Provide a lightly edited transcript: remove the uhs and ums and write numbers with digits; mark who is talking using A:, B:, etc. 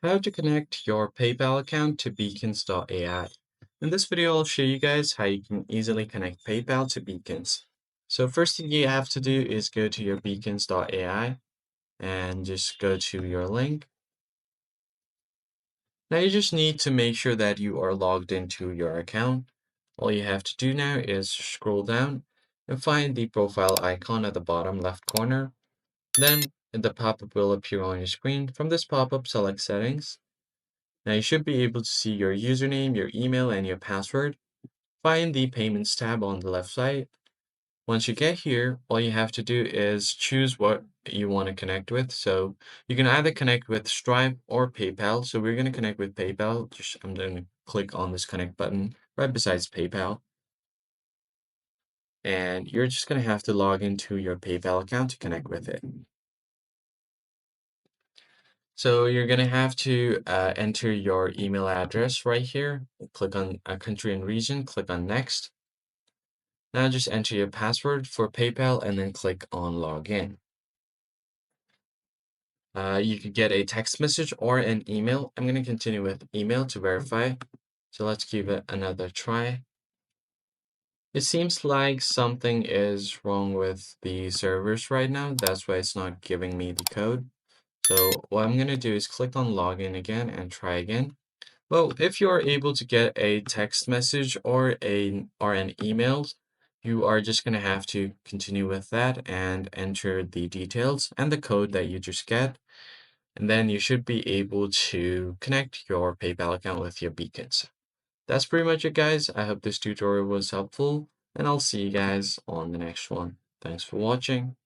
A: How to connect your PayPal account to Beacons.ai. In this video, I'll show you guys how you can easily connect PayPal to Beacons. So first thing you have to do is go to your Beacons.ai and just go to your link. Now you just need to make sure that you are logged into your account. All you have to do now is scroll down and find the profile icon at the bottom left corner. Then the pop-up will appear on your screen. From this pop-up, select Settings. Now you should be able to see your username, your email, and your password. Find the Payments tab on the left side. Once you get here, all you have to do is choose what you want to connect with. So you can either connect with Stripe or PayPal. So we're going to connect with PayPal. I'm going to click on this connect button right besides PayPal. And you're just going to have to log into your PayPal account to connect with it. So you're going to have to enter your email address right here. Click on country and region, click on next. Now just enter your password for PayPal and then click on login. You could get a text message or an email. I'm going to continue with email to verify. So let's give it another try. It seems like something is wrong with the servers right now. That's why it's not giving me the code. So what I'm going to do is click on login again and try again. Well, if you are able to get a text message or an email, you are just going to have to continue with that and enter the details and the code that you just get. And then you should be able to connect your PayPal account with your beacons. That's pretty much it, guys. I hope this tutorial was helpful, and I'll see you guys on the next one. Thanks for watching.